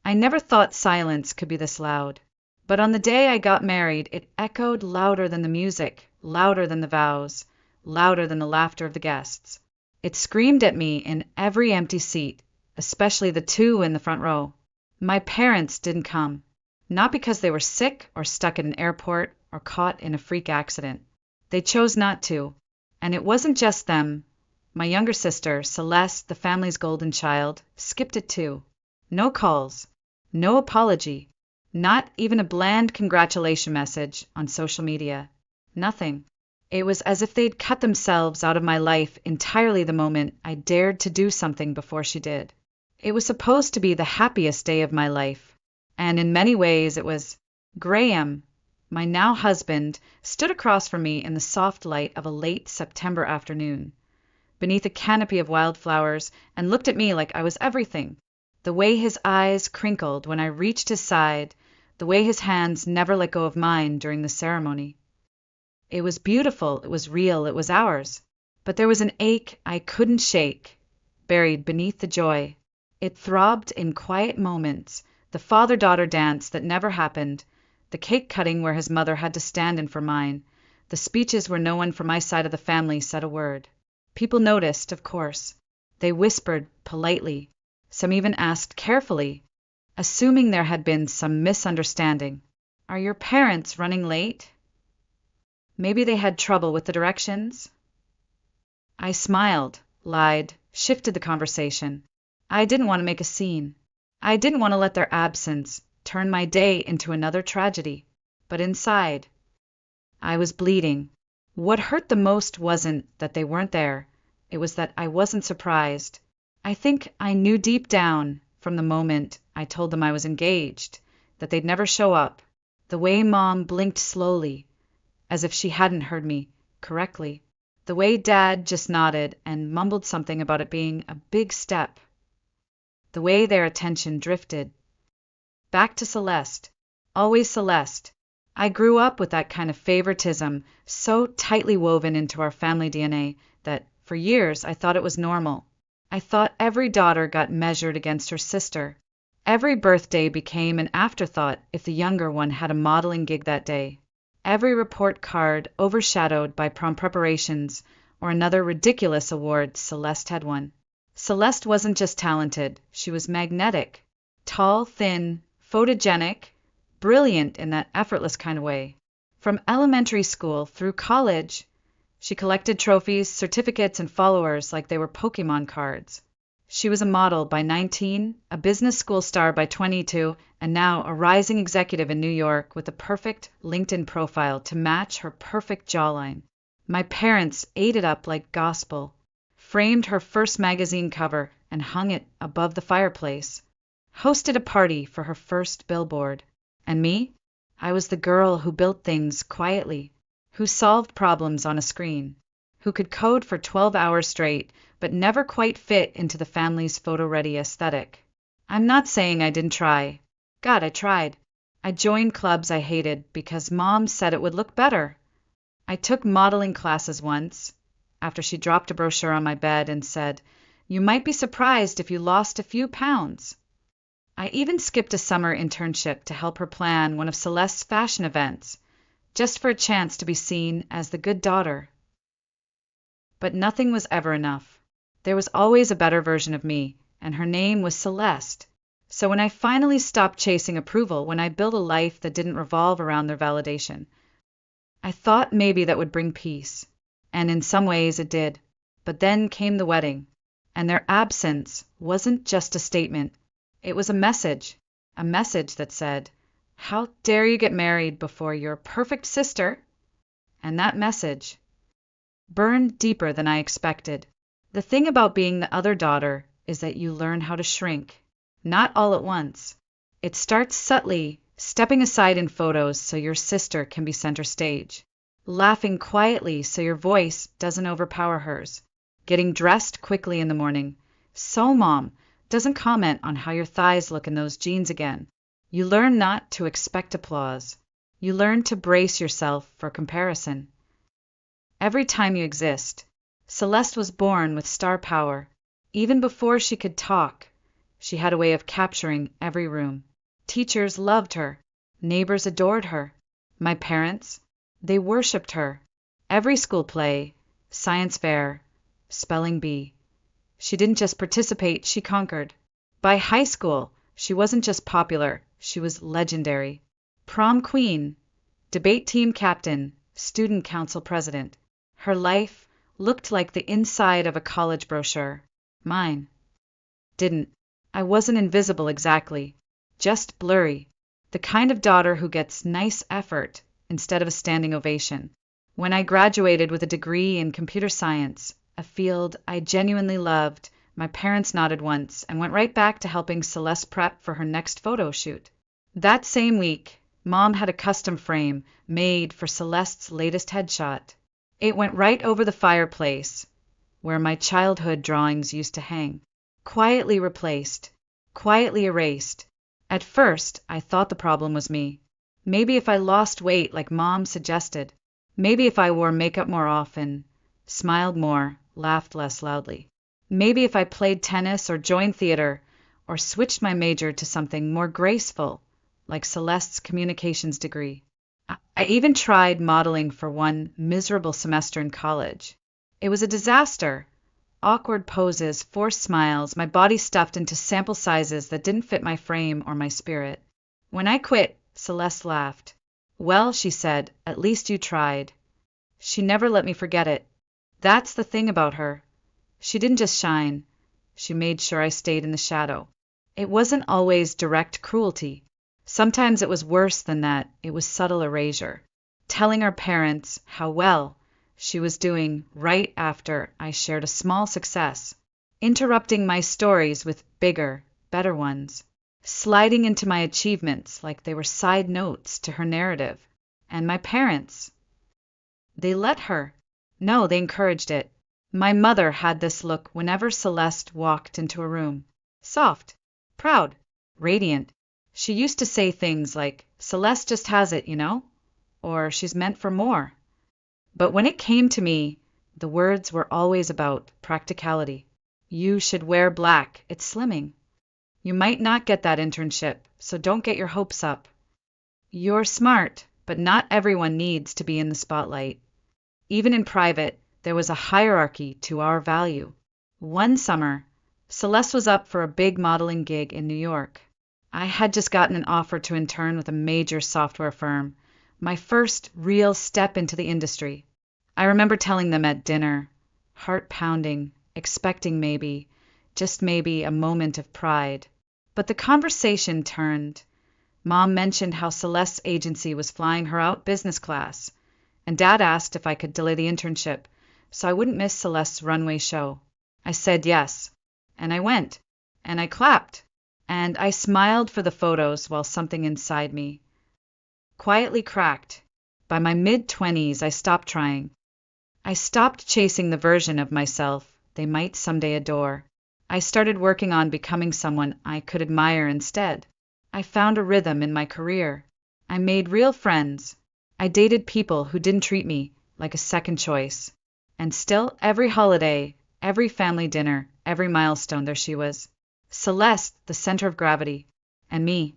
I never thought silence could be this loud. But on the day I got married, it echoed louder than the music, louder than the vows, louder than the laughter of the guests. It screamed at me in every empty seat, especially the two in the front row. My parents didn't come, not because they were sick or stuck at an airport or caught in a freak accident. They chose not to. And it wasn't just them. My younger sister, Celeste, the family's golden child, skipped it too. No calls, no apology, not even a bland congratulation message on social media. Nothing. It was as if they'd cut themselves out of my life entirely the moment I dared to do something before she did. It was supposed to be the happiest day of my life, and in many ways it was. Graham, my now husband, stood across from me in the soft light of a late September afternoon, beneath a canopy of wildflowers, and looked at me like I was everything. The way his eyes crinkled when I reached his side, the way his hands never let go of mine during the ceremony. It was beautiful, it was real, it was ours. But there was an ache I couldn't shake, buried beneath the joy. It throbbed in quiet moments, the father-daughter dance that never happened, the cake cutting where his mother had to stand in for mine, the speeches where no one from my side of the family said a word. People noticed, of course. They whispered politely. Some even asked carefully, assuming there had been some misunderstanding. "Are your parents running late?" Maybe they had trouble with the directions? I smiled, lied, shifted the conversation. I didn't want to make a scene. I didn't want to let their absence turn my day into another tragedy. But inside, I was bleeding. What hurt the most wasn't that they weren't there. It was that I wasn't surprised. I think I knew deep down, from the moment I told them I was engaged, that they'd never show up. The way Mom blinked slowly, as if she hadn't heard me correctly. The way Dad just nodded and mumbled something about it being a big step. The way their attention drifted. Back to Celeste. Always Celeste. I grew up with that kind of favoritism so tightly woven into our family DNA that, for years, I thought it was normal. I thought every daughter got measured against her sister. Every birthday became an afterthought if the younger one had a modeling gig that day. Every report card overshadowed by prom preparations or another ridiculous award Celeste had won. Celeste wasn't just talented, she was magnetic. Tall, thin, photogenic, brilliant in that effortless kind of way. From elementary school through college, she collected trophies, certificates, and followers like they were Pokemon cards. She was a model by 19, a business school star by 22, and now a rising executive in New York with a perfect LinkedIn profile to match her perfect jawline. My parents ate it up like gospel, framed her first magazine cover and hung it above the fireplace, hosted a party for her first billboard. And me? I was the girl who built things quietly, who solved problems on a screen, who could code for 12 hours straight, but never quite fit into the family's photo-ready aesthetic. I'm not saying I didn't try. God, I tried. I joined clubs I hated because Mom said it would look better. I took modeling classes once, after she dropped a brochure on my bed and said, "You might be surprised if you lost a few pounds." I even skipped a summer internship to help her plan one of Celeste's fashion events, just for a chance to be seen as the good daughter. But nothing was ever enough. There was always a better version of me, and her name was Celeste. So when I finally stopped chasing approval, when I built a life that didn't revolve around their validation, I thought maybe that would bring peace. And in some ways it did. But then came the wedding, and their absence wasn't just a statement. It was a message that said, "How dare you get married before your perfect sister?" And that message burned deeper than I expected. The thing about being the other daughter is that you learn how to shrink. Not all at once. It starts subtly, stepping aside in photos so your sister can be center stage, laughing quietly so your voice doesn't overpower hers, getting dressed quickly in the morning so Mom doesn't comment on how your thighs look in those jeans again. You learn not to expect applause. You learn to brace yourself for comparison. Every time you exist, Celeste was born with star power. Even before she could talk, She had a way of capturing every room. Teachers loved her. Neighbors adored her. My parents, they worshipped her. Every school play, science fair, spelling bee. She didn't just participate, she conquered. By high school, she wasn't just popular, she was legendary. Prom queen, debate team captain, student council president. Her life looked like the inside of a college brochure. Mine didn't. I wasn't invisible exactly, just blurry. The kind of daughter who gets nice effort instead of a standing ovation. When I graduated with a degree in computer science, a field I genuinely loved, my parents nodded once and went right back to helping Celeste prep for her next photo shoot. That same week, Mom had a custom frame made for Celeste's latest headshot. It went right over the fireplace, where my childhood drawings used to hang. Quietly replaced, quietly erased. At first, I thought the problem was me. Maybe if I lost weight like Mom suggested. Maybe if I wore makeup more often, smiled more, laughed less loudly. Maybe if I played tennis or joined theater, or switched my major to something more graceful, like Celeste's communications degree. I even tried modeling for one miserable semester in college. It was a disaster. Awkward poses, forced smiles, my body stuffed into sample sizes that didn't fit my frame or my spirit. When I quit, Celeste laughed. Well, she said, at least you tried. She never let me forget it. That's the thing about her. She didn't just shine. She made sure I stayed in the shadow. It wasn't always direct cruelty. Sometimes it was worse than that. It was subtle erasure. Telling our parents how well she was doing right after I shared a small success. Interrupting my stories with bigger, better ones. Sliding into my achievements like they were side notes to her narrative. And my parents, they let her. No, they encouraged it. My mother had this look whenever Celeste walked into a room. Soft, proud, radiant. She used to say things like, Celeste just has it, you know? Or she's meant for more. But when it came to me, the words were always about practicality. You should wear black, it's slimming. You might not get that internship, so don't get your hopes up. You're smart, but not everyone needs to be in the spotlight. Even in private, there was a hierarchy to our value. One summer, Celeste was up for a big modeling gig in New York. I had just gotten an offer to intern with a major software firm, my first real step into the industry. I remember telling them at dinner, heart pounding, expecting maybe, just maybe, a moment of pride. But the conversation turned. Mom mentioned how Celeste's agency was flying her out business class, and Dad asked if I could delay the internship so I wouldn't miss Celeste's runway show. I said yes, and I went, and I clapped, and I smiled for the photos while something inside me quietly cracked. By my mid-20s, I stopped trying. I stopped chasing the version of myself they might someday adore. I started working on becoming someone I could admire instead. I found a rhythm in my career. I made real friends. I dated people who didn't treat me like a second choice. And still, every holiday, every family dinner, every milestone, there she was. Celeste, the center of gravity, and me,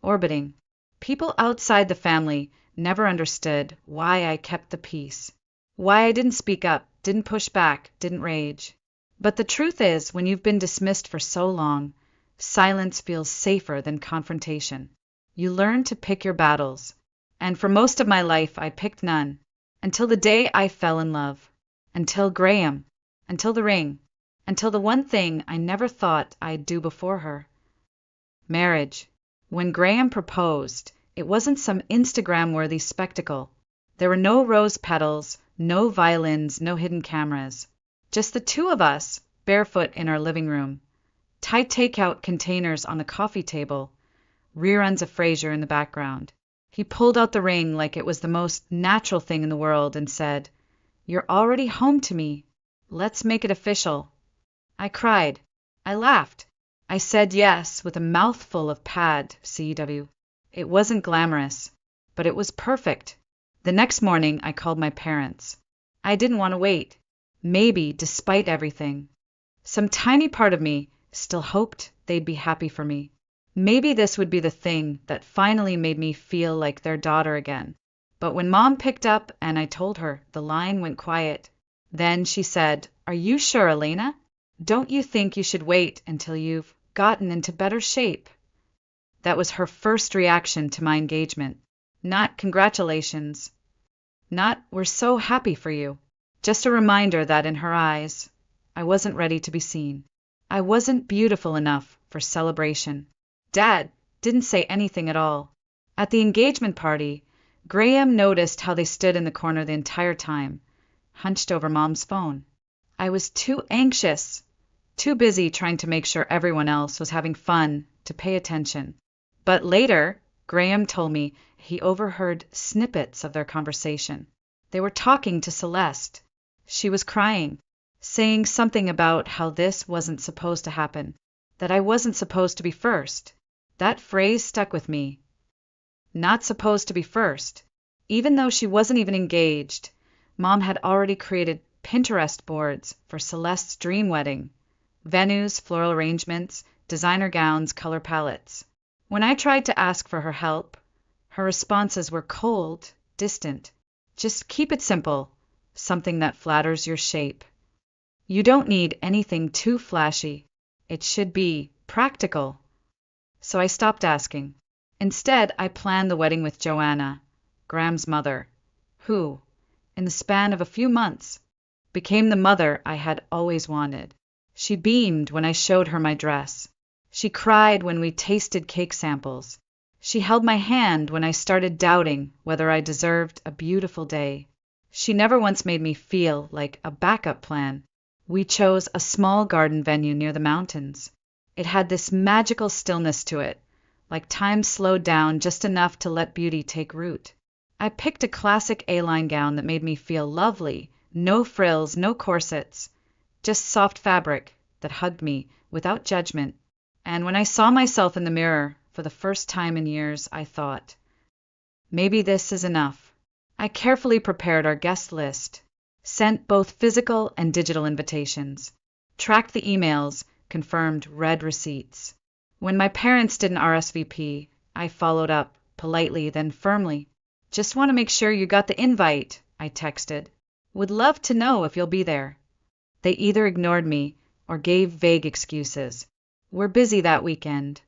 orbiting. People outside the family never understood why I kept the peace, why I didn't speak up, didn't push back, didn't rage. But the truth is, when you've been dismissed for so long, silence feels safer than confrontation. You learn to pick your battles. And for most of my life, I picked none. Until the day I fell in love. Until Graham. Until the ring. Until the one thing I never thought I'd do before her. Marriage. When Graham proposed, it wasn't some Instagram-worthy spectacle. There were no rose petals, no violins, no hidden cameras. Just the two of us, barefoot in our living room. Tight takeout containers on the coffee table. Reruns of Frasier in the background. He pulled out the ring like it was the most natural thing in the world and said, "You're already home to me. Let's make it official." I cried. I laughed. I said yes with a mouthful of pad, CW. It wasn't glamorous, but it was perfect. The next morning, I called my parents. I didn't want to wait. Maybe, despite everything, some tiny part of me still hoped they'd be happy for me. Maybe this would be the thing that finally made me feel like their daughter again. But when Mom picked up and I told her, the line went quiet. Then she said, "Are you sure, Elena? Don't you think you should wait until you've gotten into better shape?" That was her first reaction to my engagement. Not congratulations. Not "we're so happy for you." Just a reminder that in her eyes, I wasn't ready to be seen. I wasn't beautiful enough for celebration. Dad didn't say anything at all. At the engagement party, Graham noticed how they stood in the corner the entire time, hunched over Mom's phone. I was too anxious, too busy trying to make sure everyone else was having fun to pay attention. But later, Graham told me he overheard snippets of their conversation. They were talking to Celeste. She was crying, saying something about how this wasn't supposed to happen, that I wasn't supposed to be first. That phrase stuck with me. Not supposed to be first. Even though she wasn't even engaged, Mom had already created Pinterest boards for Celeste's dream wedding. Venues, floral arrangements, designer gowns, color palettes. When I tried to ask for her help, her responses were cold, distant. Just keep it simple, something that flatters your shape. You don't need anything too flashy. It should be practical. So I stopped asking. Instead, I planned the wedding with Joanna, Graham's mother, who, in the span of a few months, became the mother I had always wanted. She beamed when I showed her my dress. She cried when we tasted cake samples. She held my hand when I started doubting whether I deserved a beautiful day. She never once made me feel like a backup plan. We chose a small garden venue near the mountains. It had this magical stillness to it, like time slowed down just enough to let beauty take root. I picked a classic A-line gown that made me feel lovely, no frills, no corsets, just soft fabric that hugged me without judgment. And when I saw myself in the mirror for the first time in years, I thought, maybe this is enough. I carefully prepared our guest list, sent both physical and digital invitations, tracked the emails, confirmed read receipts. When my parents didn't RSVP, I followed up, politely then firmly. "Just want to make sure you got the invite," I texted. "Would love to know if you'll be there." They either ignored me or gave vague excuses. "We're busy that weekend."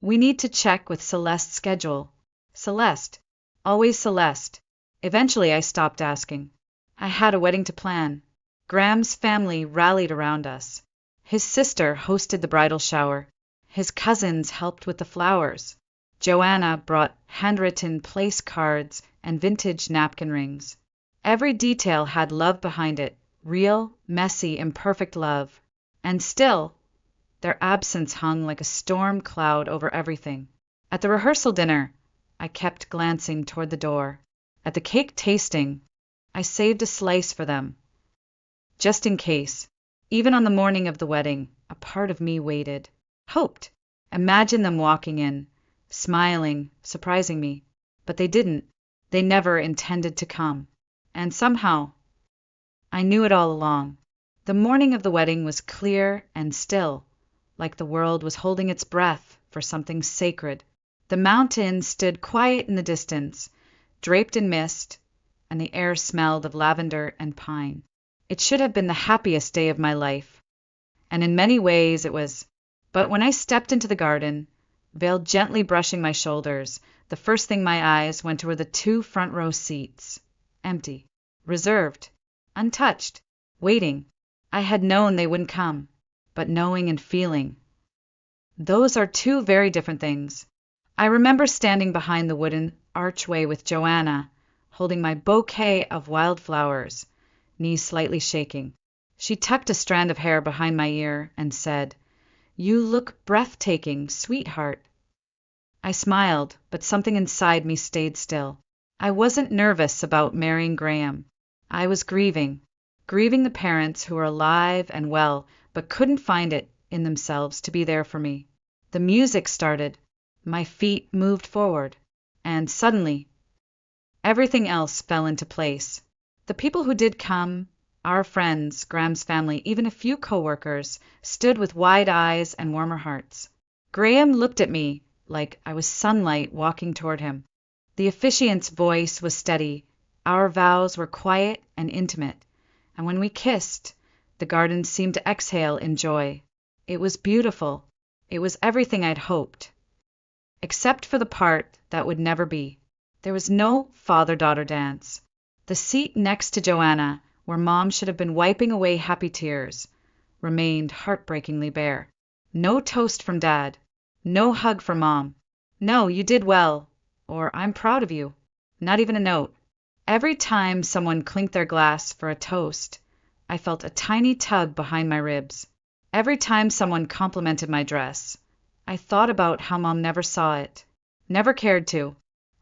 "We need to check with Celeste's schedule." Celeste. Always Celeste. Eventually I stopped asking. I had a wedding to plan. Graham's family rallied around us. His sister hosted the bridal shower. His cousins helped with the flowers. Joanna brought handwritten place cards and vintage napkin rings. Every detail had love behind it, real, messy, imperfect love. And still, their absence hung like a storm cloud over everything. At the rehearsal dinner, I kept glancing toward the door. At the cake tasting, I saved a slice for them, just in case. Even on the morning of the wedding, a part of me waited, hoped, imagined them walking in, smiling, surprising me. But they didn't. They never intended to come. And somehow, I knew it all along. The morning of the wedding was clear and still, like the world was holding its breath for something sacred. The mountains stood quiet in the distance, draped in mist, and the air smelled of lavender and pine. It should have been the happiest day of my life, and in many ways it was. But when I stepped into the garden, veil gently brushing my shoulders, the first thing my eyes went to were the 2 front row seats, empty, reserved, untouched, waiting. I had known they wouldn't come, but knowing and feeling, those are 2 very different things. I remember standing behind the wooden archway with Joanna, holding my bouquet of wildflowers, knees slightly shaking. She tucked a strand of hair behind my ear and said, "You look breathtaking, sweetheart." I smiled, but something inside me stayed still. I wasn't nervous about marrying Graham. I was grieving the parents who were alive and well, but couldn't find it in themselves to be there for me. The music started. My feet moved forward. And suddenly, everything else fell into place. The people who did come, Our friends, Graham's family, even a few coworkers, stood with wide eyes and warmer hearts. Graham looked at me like I was sunlight walking toward him. The officiant's voice was steady. Our vows were quiet and intimate, and when we kissed, the garden seemed to exhale in joy. It was beautiful. It was everything I'd hoped, except for the part that would never be. There was no father-daughter dance. The seat next to Joanna, where Mom should have been wiping away happy tears, remained heartbreakingly bare. No toast from Dad. No hug from Mom. No, you did well, or I'm proud of you. Not even a note. Every time someone clinked their glass for a toast, I felt a tiny tug behind my ribs. Every time someone complimented my dress, I thought about how Mom never saw it, never cared to.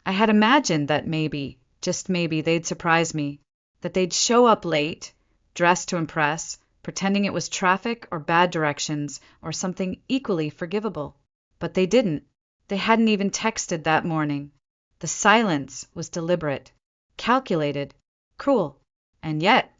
I had imagined that maybe, just maybe, they'd surprise me, that they'd show up late, dressed to impress, pretending it was traffic or bad directions or something equally forgivable. But they didn't. They hadn't even texted that morning. The silence was deliberate, calculated, cruel. And yet,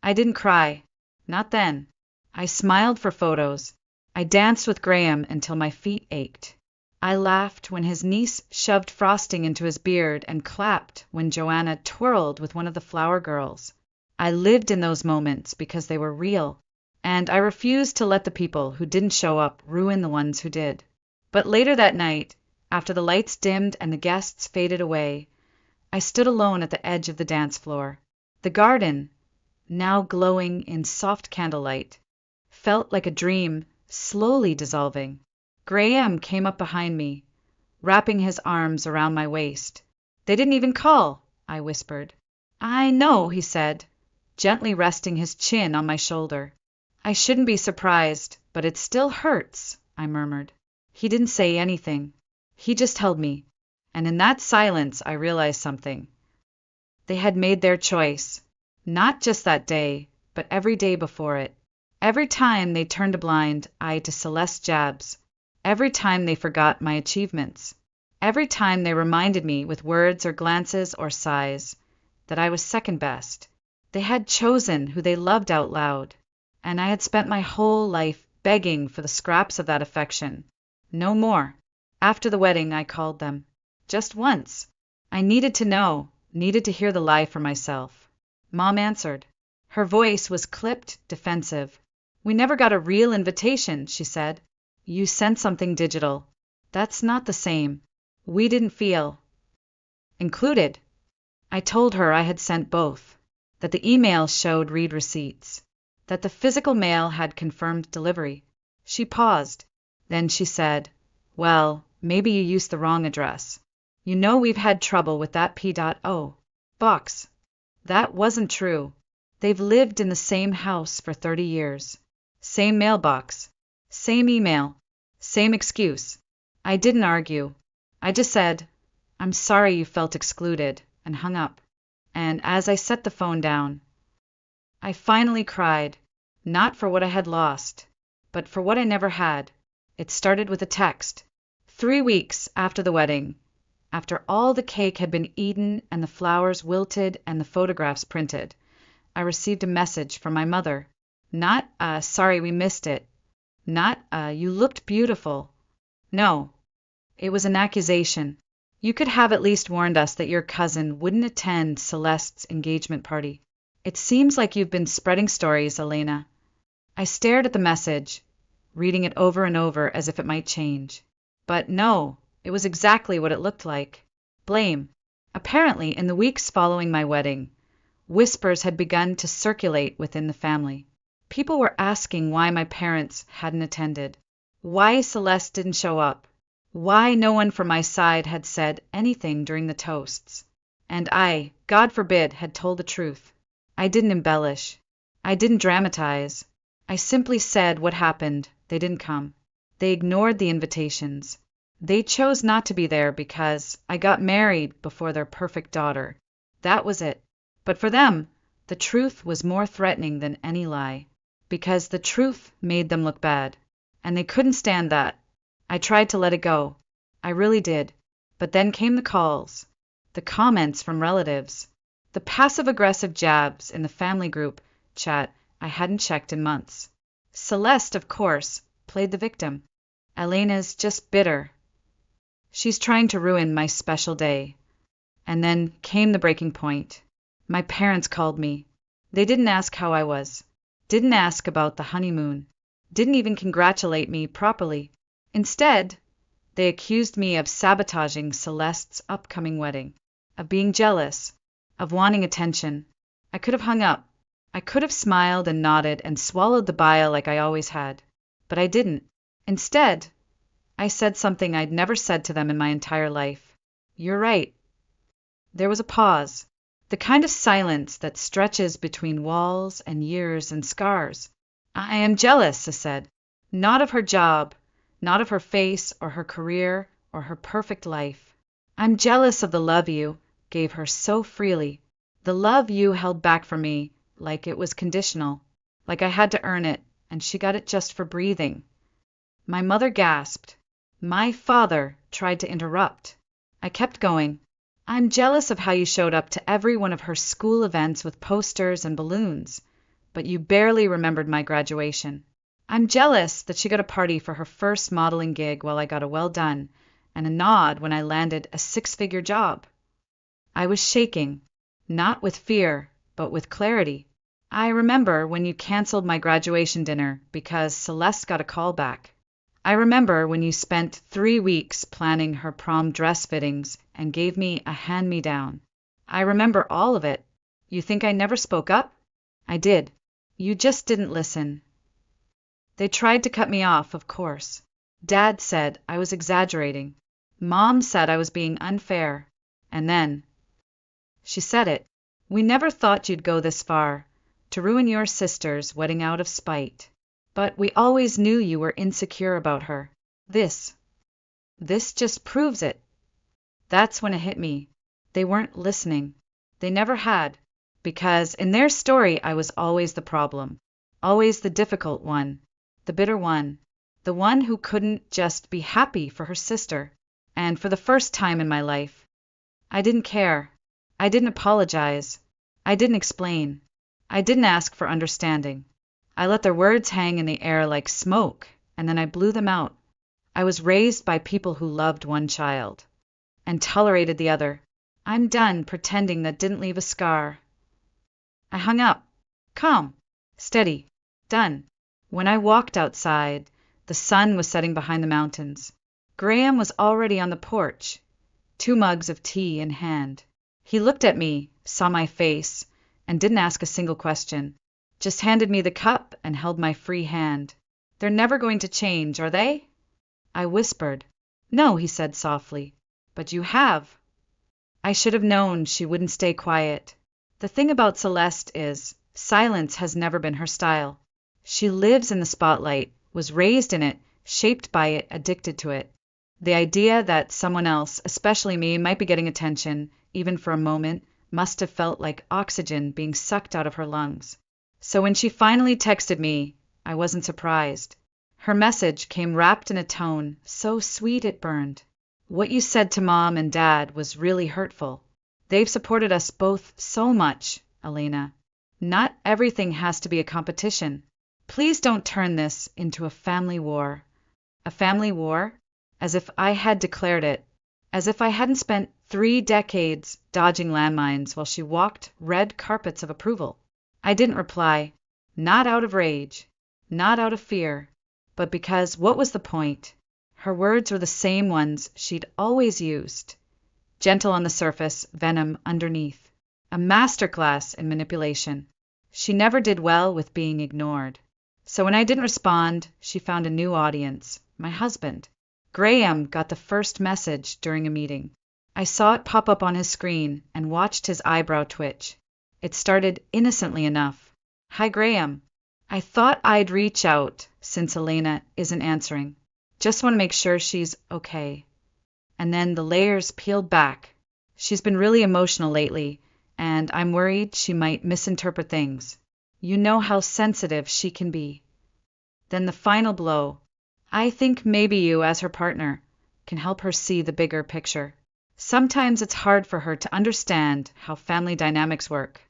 I didn't cry. Not then. I smiled for photos. I danced with Graham until my feet ached. I laughed when his niece shoved frosting into his beard and clapped when Joanna twirled with one of the flower girls. I lived in those moments because they were real, and I refused to let the people who didn't show up ruin the ones who did. But later that night, after the lights dimmed and the guests faded away, I stood alone at the edge of the dance floor. The garden, now glowing in soft candlelight, felt like a dream slowly dissolving. Graham came up behind me, wrapping his arms around my waist. "They didn't even call," I whispered. "I know," he said, gently resting his chin on my shoulder. "I shouldn't be surprised, but it still hurts," I murmured. He didn't say anything. He just held me, and in that silence I realized something. They had made their choice, not just that day, but every day before it. Every time they turned a blind eye to Celeste's jabs, every time they forgot my achievements, every time they reminded me with words or glances or sighs that I was second best. They had chosen who they loved out loud, and I had spent my whole life begging for the scraps of that affection. No more. After the wedding, I called them. Just once. I needed to know, needed to hear the lie for myself. Mom answered. Her voice was clipped, defensive. "We never got a real invitation," she said. "You sent something digital. That's not the same. We didn't feel included." I told her I had sent both, that the email showed read receipts, that the physical mail had confirmed delivery. She paused. Then she said, "Well, maybe you used the wrong address. You know we've had trouble with that P.O. box." That wasn't true. They've lived in the same house for 30 years. Same mailbox. Same email. Same excuse. I didn't argue. I just said, "I'm sorry you felt excluded," and hung up. And as I set the phone down, I finally cried, not for what I had lost, but for what I never had. It started with a text. 3 weeks after the wedding, after all the cake had been eaten and the flowers wilted and the photographs printed, I received a message from my mother. Not "sorry we missed it." Not "you looked beautiful." No, it was an accusation. "You could have at least warned us that your cousin wouldn't attend Celeste's engagement party. It seems like you've been spreading stories, Elena." I stared at the message, reading it over and over as if it might change. But no, it was exactly what it looked like. Blame. Apparently, in the weeks following my wedding, whispers had begun to circulate within the family. People were asking why my parents hadn't attended, why Celeste didn't show up, why no one from my side had said anything during the toasts. And I, God forbid, had told the truth. I didn't embellish. I didn't dramatize. I simply said what happened. They didn't come. They ignored the invitations. They chose not to be there because I got married before their perfect daughter. That was it. But for them, the truth was more threatening than any lie, because the truth made them look bad, and they couldn't stand that. I tried to let it go. I really did. But then came the calls, the comments from relatives, the passive-aggressive jabs in the family group chat I hadn't checked in months. Celeste, of course, played the victim. Elena's just bitter. She's trying to ruin my special day. And then came the breaking point. My parents called me. They didn't ask how I was. Didn't ask about the honeymoon. Didn't even congratulate me properly. Instead, they accused me of sabotaging Celeste's upcoming wedding, of being jealous, of wanting attention. I could have hung up. I could have smiled and nodded and swallowed the bile like I always had. But I didn't. Instead, I said something I'd never said to them in my entire life. You're right. There was a pause, the kind of silence that stretches between walls and years and scars. I am jealous, I said. Not of her job, not of her face or her career or her perfect life. I'm jealous of the love you gave her so freely, the love you held back from me like it was conditional, like I had to earn it, and she got it just for breathing. My mother gasped. My father tried to interrupt. I kept going. I'm jealous of how you showed up to every one of her school events with posters and balloons, but you barely remembered my graduation. I'm jealous that she got a party for her first modeling gig while I got a well done and a nod when I landed a 6-figure job. I was shaking, not with fear, but with clarity. I remember when you canceled my graduation dinner because Celeste got a call back. I remember when you spent 3 weeks planning her prom dress fittings and gave me a hand-me-down. I remember all of it. You think I never spoke up? I did. You just didn't listen. They tried to cut me off, of course. Dad said I was exaggerating. Mom said I was being unfair. And then she said it. We never thought you'd go this far, to ruin your sister's wedding out of spite. But we always knew you were insecure about her. This just proves it. That's when it hit me. They weren't listening. They never had, because in their story I was always the problem, always the difficult one, the bitter one, the one who couldn't just be happy for her sister. And for the first time in my life, I didn't care. I didn't apologize. I didn't explain. I didn't ask for understanding. I let their words hang in the air like smoke, and then I blew them out. I was raised by people who loved one child and tolerated the other. I'm done pretending that didn't leave a scar. I hung up. Calm. Steady. Done. When I walked outside, the sun was setting behind the mountains. Graham was already on the porch, 2 mugs of tea in hand. He looked at me, saw my face, and didn't ask a single question. Just handed me the cup and held my free hand. They're never going to change, are they? I whispered. No, he said softly. But you have. I should have known she wouldn't stay quiet. The thing about Celeste is, silence has never been her style. She lives in the spotlight, was raised in it, shaped by it, addicted to it. The idea that someone else, especially me, might be getting attention, even for a moment, must have felt like oxygen being sucked out of her lungs. So when she finally texted me, I wasn't surprised. Her message came wrapped in a tone so sweet it burned. What you said to Mom and Dad was really hurtful. They've supported us both so much, Elena. Not everything has to be a competition. Please don't turn this into a family war. A family war? As if I had declared it. As if I hadn't spent 3 decades dodging landmines while she walked red carpets of approval. I didn't reply, not out of rage, not out of fear, but because what was the point? Her words were the same ones she'd always used. Gentle on the surface, venom underneath. A masterclass in manipulation. She never did well with being ignored. So when I didn't respond, she found a new audience, my husband. Graham got the first message during a meeting. I saw it pop up on his screen and watched his eyebrow twitch. It started innocently enough. Hi, Graham. I thought I'd reach out since Elena isn't answering. Just want to make sure she's okay. And then the layers peeled back. She's been really emotional lately, and I'm worried she might misinterpret things. You know how sensitive she can be. Then the final blow. I think maybe you, as her partner, can help her see the bigger picture. Sometimes it's hard for her to understand how family dynamics work.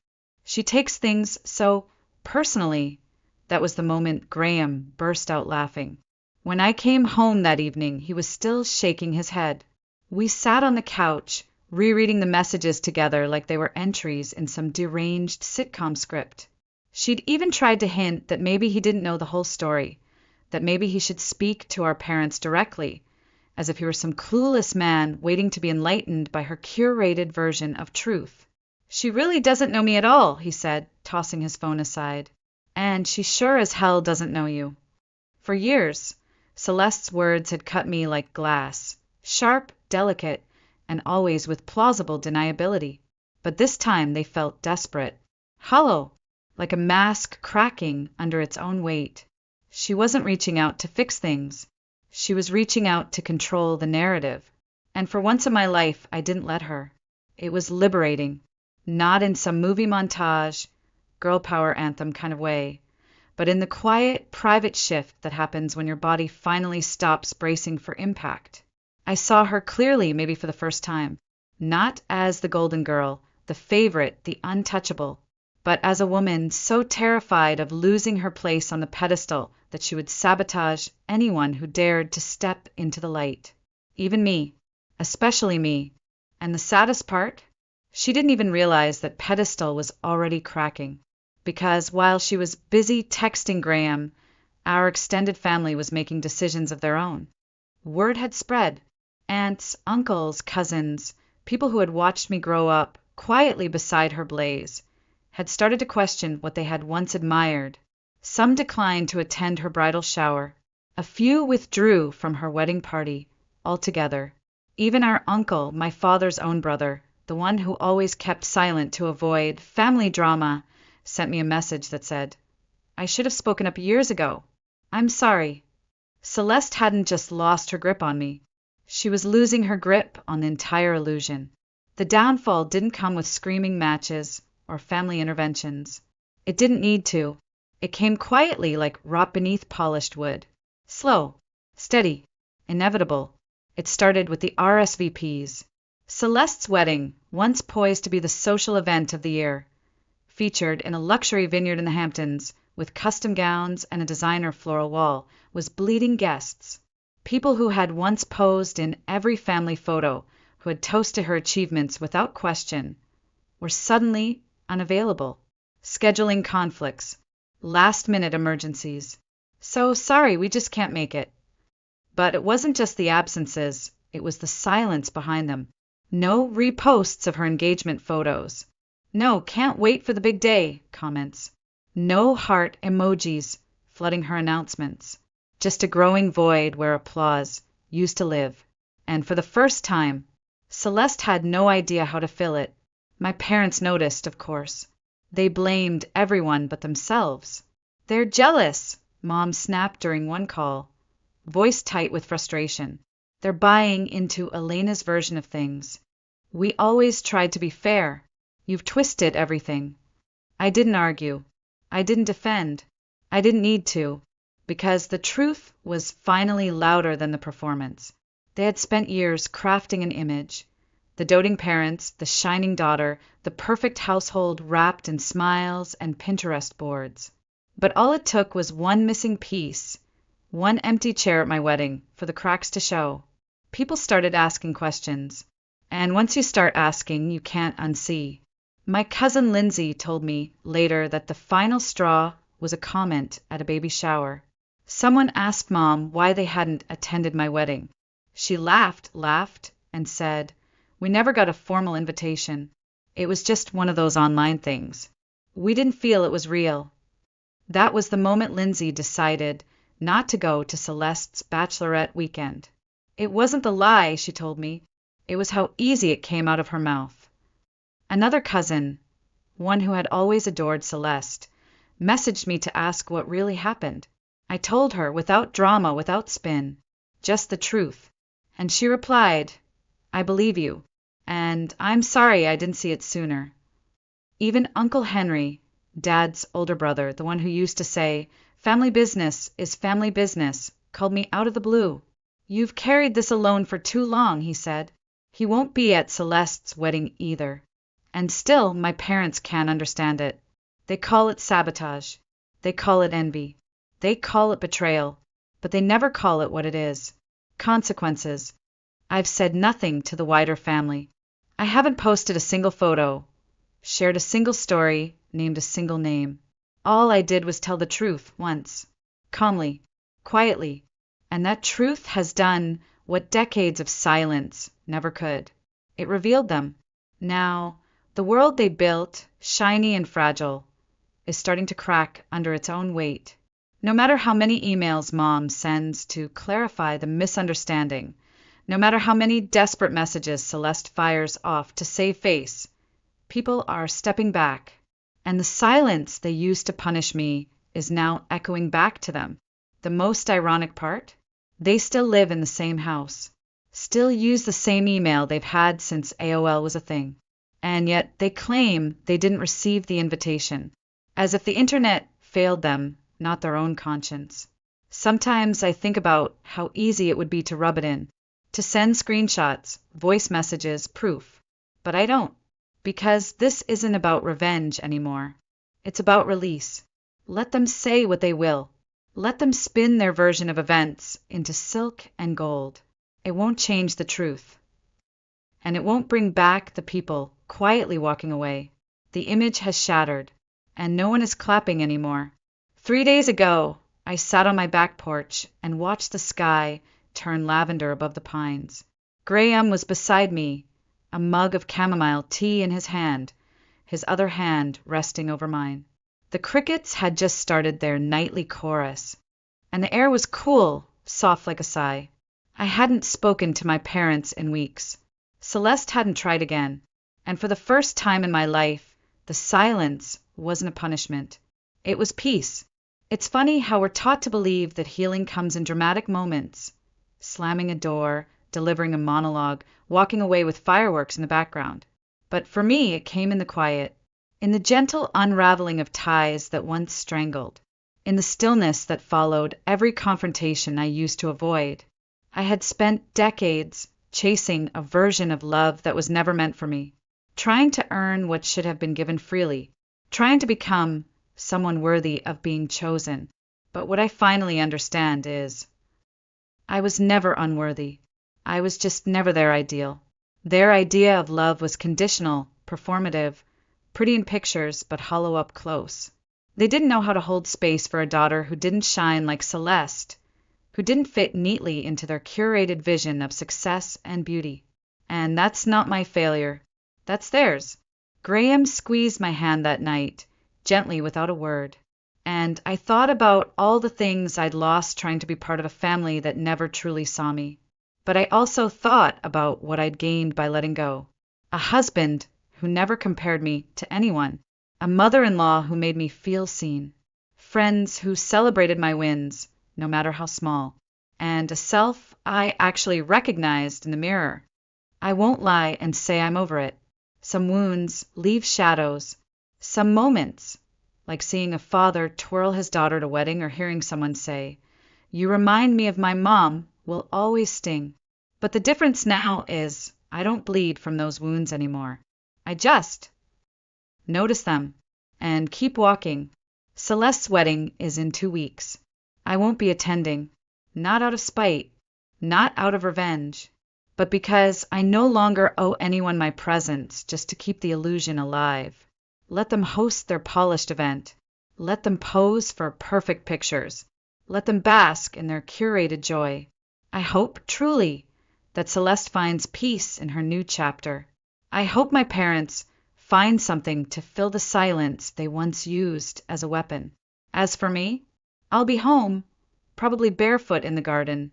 She takes things so personally, that was the moment Graham burst out laughing. When I came home that evening, he was still shaking his head. We sat on the couch, rereading the messages together like they were entries in some deranged sitcom script. She'd even tried to hint that maybe he didn't know the whole story, that maybe he should speak to our parents directly, as if he were some clueless man waiting to be enlightened by her curated version of truth. "She really doesn't know me at all," he said, tossing his phone aside. "And she sure as hell doesn't know you." For years, Celeste's words had cut me like glass, sharp, delicate, and always with plausible deniability. But this time they felt desperate, hollow, like a mask cracking under its own weight. She wasn't reaching out to fix things. She was reaching out to control the narrative. And for once in my life, I didn't let her. It was liberating, not in some movie montage, girl power anthem kind of way, but in the quiet, private shift that happens when your body finally stops bracing for impact. I saw her clearly, maybe for the first time, not as the golden girl, the favorite, the untouchable, but as a woman so terrified of losing her place on the pedestal that she would sabotage anyone who dared to step into the light. Even me, especially me. And the saddest part? She didn't even realize that pedestal was already cracking. Because while she was busy texting Graham, our extended family was making decisions of their own. Word had spread. Aunts, uncles, cousins, people who had watched me grow up quietly beside her blaze, had started to question what they had once admired. Some declined to attend her bridal shower. A few withdrew from her wedding party altogether. Even our uncle, my father's own brother, the one who always kept silent to avoid family drama, sent me a message that said, "I should have spoken up years ago. I'm sorry." Celeste hadn't just lost her grip on me. She was losing her grip on the entire illusion. The downfall didn't come with screaming matches or family interventions. It didn't need to. It came quietly like rot beneath polished wood. Slow, steady, inevitable. It started with the RSVPs. Celeste's wedding, once poised to be the social event of the year, featured in a luxury vineyard in the Hamptons with custom gowns and a designer floral wall, was bleeding guests. People who had once posed in every family photo, who had toasted her achievements without question, were suddenly unavailable. Scheduling conflicts, last-minute emergencies. "So sorry, we just can't make it." But it wasn't just the absences, it was the silence behind them. No reposts of her engagement photos. No "can't wait for the big day" comments. No heart emojis flooding her announcements. Just a growing void where applause used to live. And for the first time, Celeste had no idea how to fill it. My parents noticed, of course. They blamed everyone but themselves. "They're jealous," Mom snapped during one call, voice tight with frustration. "They're buying into Elena's version of things. We always tried to be fair. You've twisted everything." I didn't argue. I didn't defend. I didn't need to, because the truth was finally louder than the performance. They had spent years crafting an image. The doting parents, the shining daughter, the perfect household wrapped in smiles and Pinterest boards. But all it took was one missing piece, one empty chair at my wedding, for the cracks to show. People started asking questions. And once you start asking, you can't unsee. My cousin Lindsay told me later that the final straw was a comment at a baby shower. Someone asked Mom why they hadn't attended my wedding. She laughed, and said, "We never got a formal invitation. It was just one of those online things. We didn't feel it was real." That was the moment Lindsay decided not to go to Celeste's bachelorette weekend. It wasn't the lie, she told me. It was how easy it came out of her mouth. Another cousin, one who had always adored Celeste, messaged me to ask what really happened. I told her, without drama, without spin, just the truth. And she replied, "I believe you, and I'm sorry I didn't see it sooner." Even Uncle Henry, Dad's older brother, the one who used to say, "Family business is family business," called me out of the blue. "You've carried this alone for too long," he said. "He won't be at Celeste's wedding either." And still, my parents can't understand it. They call it sabotage. They call it envy. They call it betrayal. But they never call it what it is. Consequences. I've said nothing to the wider family. I haven't posted a single photo, shared a single story, named a single name. All I did was tell the truth once, calmly, quietly, and that truth has done what decades of silence never could. It revealed them. Now, the world they built, shiny and fragile, is starting to crack under its own weight. No matter how many emails Mom sends to clarify the misunderstanding, no matter how many desperate messages Celeste fires off to save face, people are stepping back, and the silence they used to punish me is now echoing back to them. The most ironic part? They still live in the same house, still use the same email they've had since AOL was a thing, and yet they claim they didn't receive the invitation, as if the internet failed them, not their own conscience. Sometimes I think about how easy it would be to rub it in, to send screenshots, voice messages, proof. But I don't, because this isn't about revenge anymore. It's about release. Let them say what they will. Let them spin their version of events into silk and gold. It won't change the truth. And it won't bring back the people quietly walking away. The image has shattered, and no one is clapping anymore. 3 days ago, I sat on my back porch and watched the sky turn lavender above the pines. Graham was beside me, a mug of chamomile tea in his hand, his other hand resting over mine. The crickets had just started their nightly chorus, and the air was cool, soft like a sigh. I hadn't spoken to my parents in weeks. Celeste hadn't tried again, and for the first time in my life, the silence wasn't a punishment. It was peace. It's funny how we're taught to believe that healing comes in dramatic moments, slamming a door, delivering a monologue, walking away with fireworks in the background. But for me, it came in the quiet, in the gentle unraveling of ties that once strangled, in the stillness that followed every confrontation I used to avoid. I had spent decades chasing a version of love that was never meant for me, trying to earn what should have been given freely, trying to become someone worthy of being chosen. But what I finally understand is, I was never unworthy. I was just never their ideal. Their idea of love was conditional, performative, pretty in pictures, but hollow up close. They didn't know how to hold space for a daughter who didn't shine like Celeste, who didn't fit neatly into their curated vision of success and beauty. And that's not my failure. That's theirs. Graham squeezed my hand that night, gently without a word, and I thought about all the things I'd lost trying to be part of a family that never truly saw me. But I also thought about what I'd gained by letting go. A husband who never compared me to anyone, a mother-in-law who made me feel seen, friends who celebrated my wins, no matter how small, and a self I actually recognized in the mirror. I won't lie and say I'm over it. Some wounds leave shadows. Some moments, like seeing a father twirl his daughter at a wedding or hearing someone say, "You remind me of my mom," will always sting. But the difference now is I don't bleed from those wounds anymore. I just notice them and keep walking. Celeste's wedding is in 2 weeks. I won't be attending, not out of spite, not out of revenge, but because I no longer owe anyone my presence just to keep the illusion alive. Let them host their polished event. Let them pose for perfect pictures. Let them bask in their curated joy. I hope, truly, that Celeste finds peace in her new chapter. I hope my parents find something to fill the silence they once used as a weapon. As for me, I'll be home, probably barefoot in the garden,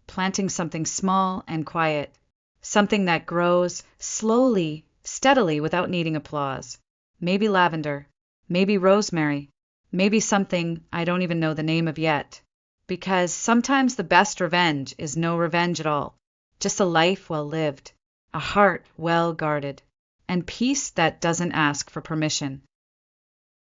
planting something small and quiet, something that grows slowly, steadily, without needing applause. Maybe lavender, maybe rosemary, maybe something I don't even know the name of yet. Because sometimes the best revenge is no revenge at all, just a life well lived, a heart well guarded, and peace that doesn't ask for permission.